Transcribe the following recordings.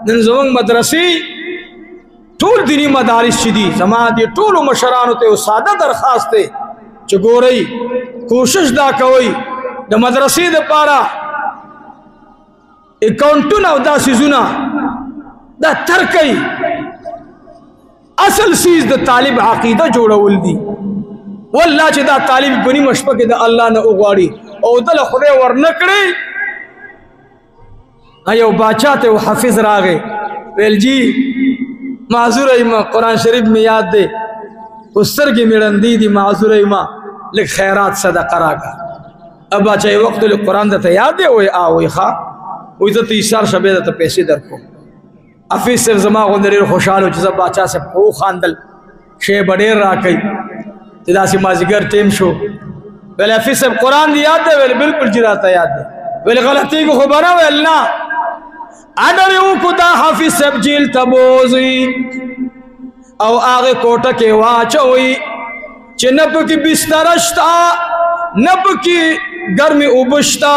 نن زمونږ مدرسې ټول دینی مدارس چې دي زما دې ټولو مشرانو ته یو ساده درخواست دی چې ګورئ کوشش دا کوئ د مدرسې دپاره اکاونټونه او دا څیزونه دا ترکئ اصل چیز د طالب عقیده جوړول دي والله چې دا طالب په نیمه شپه کې د الله نه وغواړي او دله خدای ورنه کړي یو باچا ته حافظ راغی ویل جی معذور ایما قرآن شریف میں یاد دے استر کی میڑندی دی معذور ایما لکھ خیرات صدقہ راگا اب باچا وقت لکھ قرآن دا تا یاد دے ہوئے آوئی خواہ ہوئی تا تیسار شبیدہ تا پیسے در کو حفیظ صرف زمان غندریر خوشحال ہو چیزا باچا سے پو خاندل شے بڑیر راکی تدا سی مازگر ٹیم شو ویل حفیظ صرف قرآن دی یاد دے ویل بالکل جراتا یاد دے ویل غلطی کو خبرہ ویل نا اڈر یوں کتا حافظ سب جیل تبوزی او آغے کوٹا کے واچوئی چھ نب کی بسترشتا نب کی گرمی اوبشتا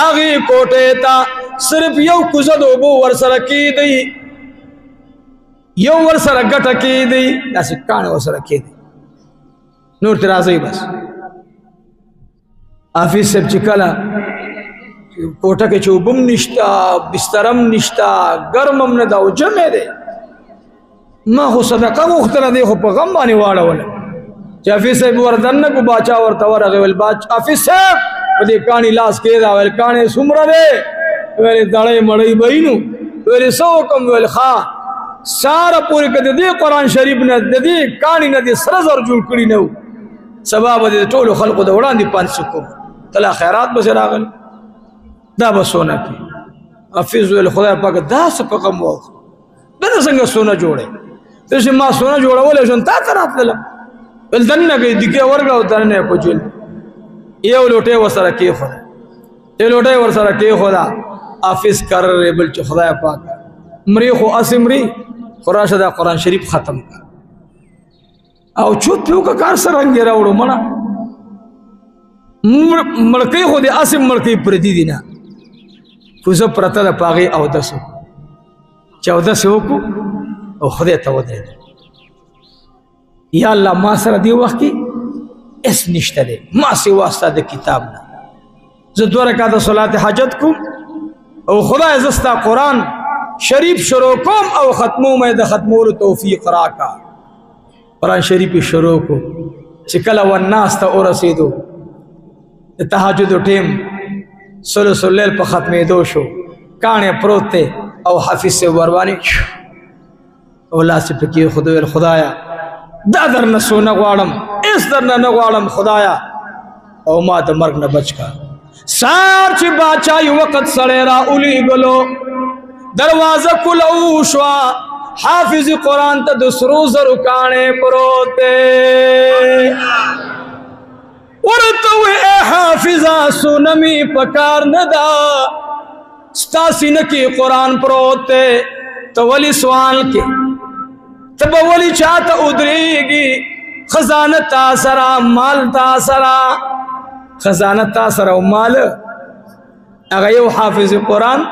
آغے کوٹے تا صرف یو کزد اوبو ورسر کی دی یو ورسر گٹا کی دی ایسے کانے ورسر کی دی نور ترازی بس حافظ سب چکلا کوٹا کے چوبم نشتا بسترم نشتا گرمم نداو جمع دے ما خو صدقہ مختلہ دے خو پا غم بانی وارا والا حافظ صاحب وردن کو باچا ورطور اگویل حافظ صاحب ودی کانی لاس کے دا ویل کانی سمرہ دے ویل دڑے مڑی بینو ویل سوکم ویل خواہ سارا پوری کدی دی قرآن شریف نا دی کانی نا دی سرزر جول کری نو سباب دی طولو خلقو دا وڑان دی پانچ سکو تلا خیرات بسر آگل دا با سونا کی حفیظ ویل خدای پاک دا سپقم واقع دا سنگا سونا جوڑے تیسے ما سونا جوڑا ولی شن تا ترات للم ویل دن نگئی دکے ورگا اترنے کو جل یہ لوٹے ورسر کی خدا یہ لوٹے ورسر کی خدا حفیظ کر رہے بلچ خدای پاک مری خو اسمری خراش دا قرآن شریف ختم کر او چوت پیو کا کار سر رنگی راوڑو منا مڑکی خود اسم مڑکی پردی دینا کوزا پرتا دا پاگی او دسو چاو دسو کو او خودی تاو دے یا اللہ ما سر دی وقت کی اس نشتہ دے ما سی واسطہ دے کتابنا زدو رکاتا صلاة حاجت کو او خدا ازستا قرآن شریف شروع کم او ختمو میں دا ختمو توفیق راکا قرآن شریف شروع کو چکل والناس تا او رسیدو تحجد و ٹیم سلس اللیل پا ختم دوشو کانے پروتے او حافظ سے وروانی اولا سے پکی خدویل خدایا دا در نسو نگوارم اس در نگوارم خدایا او ما دا مرگ نبچ کا سار چی باچائی وقت سڑے را اولی گلو دروازہ کلو شوا حافظ قرآن تا دسرو زرکانے پروتے ورطوی اے حافظہ سونمی پکار ندا ستاسی نکی قرآن پروتے تو ولی سوال کے تب ولی چاہتا ادری گی خزانہ تاثرہ مال تاثرہ خزانہ تاثرہ و مال اگر یو حافظ قرآن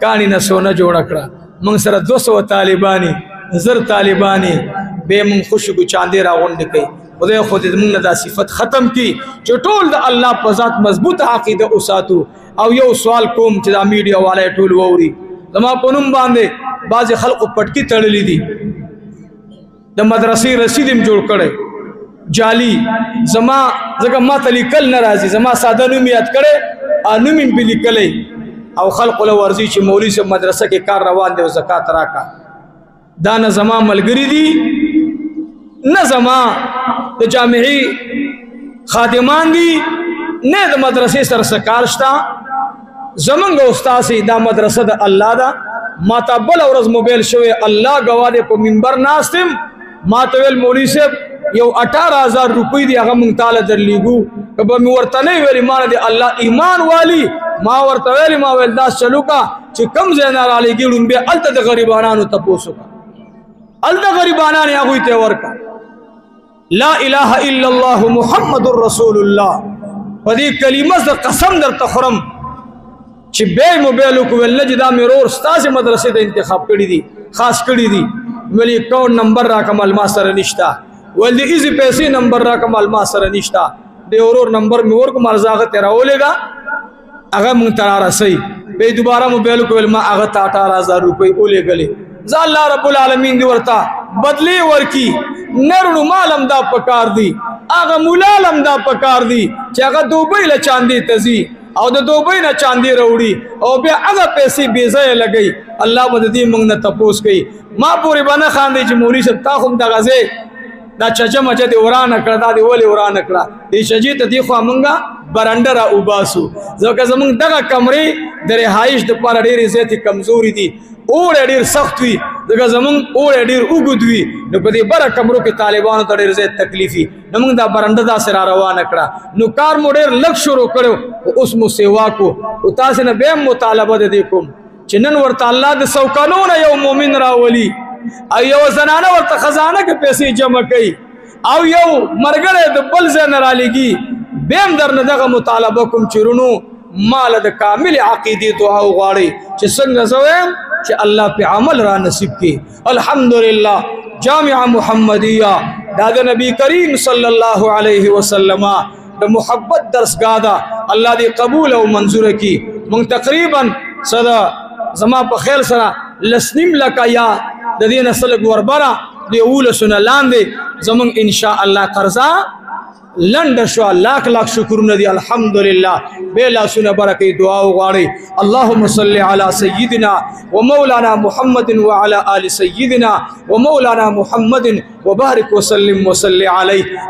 کانی نسونا جوڑا کرا منگ سر 200 طالبانی زر طالبانی بے من خوش کو چاندے راغن نکے خدای خود من دا صفت ختم کی جو ټول دا اللہ پزات مضبوط عقیدہ اساتو او یو سوال کوم چې دا میڈیا والے ټول ووري زما پونم باندې باز خلق پټکی تړلې دي د مدرسې رسیدم جوړ کړي جالی زما زګه ما تلیکل ناراضي زما ساده نوم یاد کړي انوم په لیکلې او خلق له ورزي چې مولوی سے مدرسه کې کار روان دی او زکات راکا دا نه زما ملګری دي نه زما د جامعي خادمان دي نه د مدرسې سره سکارشتا زمنګ استاد دا مدرسه د الله دا ما تبل اورز موبایل شوی الله گواده په منبر ناستم ما تویل مولوی صاحب یو 18000 روپۍ دی هغه مونږ تعالی درلیګو کبه مې ورته نه ویلی ما د الله ایمان والی ما ورته ویلی ما ول دا چلو کا چې کم زینا را لګیړم به الته د غریبانو تاسو کا الته غریبانو هغه ته ورکا لا اله الا الله محمد رسول الله پدې کلمه ز قسم در تخرم چې به موبایل وکول نه جدا مې ورور ستاسو مدرسې ته انتخاب کړی دي خاص کړی دي ولی اکاؤنٹ نمبر را کمال ما سره نشتا ول دې ایزی پیسې نمبر را کمال ما سره نشتا دې ورور نمبر مې ورکو مرزاغه تیرا ولېګا هغه مونږ تر راسي به دوباره موبایل وکول ما هغه 18000 روپۍ ولېګلې ځا الله رب العالمین دې ورتا بدلی ورکی نرړو مالم دا پکار دی هغه مولالم دا پکار دی چې هغه دوبۍ له چاندي تزي او د دوبۍ نه چاندي وروړي او بیا هغه پیسې بې ځای لګي الله به دې موږ نه تپوس کوي ما پوری باندې خاندي چې مولوی صاحب تا خو د غزه دا چچا مچا دی ورانه کړه دا دی ولې ورانه کړه دې شجی ته دی خو مونږه برانډرا وباسو ځکه زمونږ دغه کمرې د رهایش د پر ډېرې زیاتې کمزوري دي اور ډېر سخت وي ځکه زمونږ اور ډېر اوږد وي نو په دې بره کمرو کې طالبانو ته ډېر زیات تکلیف وي نو موږ دا برانډه داسې را روانه کړه نو کار مو ډېر لږ شروع کړو اوس مو سیوا کو او تاسو نه بیا مطالبه د دې کوم چې نن ورته الله د سوکانونه یو مؤمن راولي او یو زنانه ورته خزانه کې پیسې جمع کوي او یو مرګړی د بل ځای نه رالېږي بیا هم درنه دغه مطالبه کوم چې رونو مال د کامل عقیدې دعا وغواړئ چې څنګه زه وایم چې الله په عمل را نصیب کړي الحمدلله جامعه محمدیه دا د نبی کریم صلی الله علیه وسلم د محبت درسګاه ده الله دې قبول او منظور کړي موږ تقریبا صدا زما په خیر سره لسنیم لکه یا د دې نسل وربره دی اولسونه لاندې زمونږ ان شاء الله قرضا لنډ شو لاک لاک شکرونه دي الحمدلله بلا سونه برکه دعا وغواړي اللهم صل على سيدنا ومولانا محمد وعلى آل سيدنا ومولانا محمد وبارك وسلم وصل عليه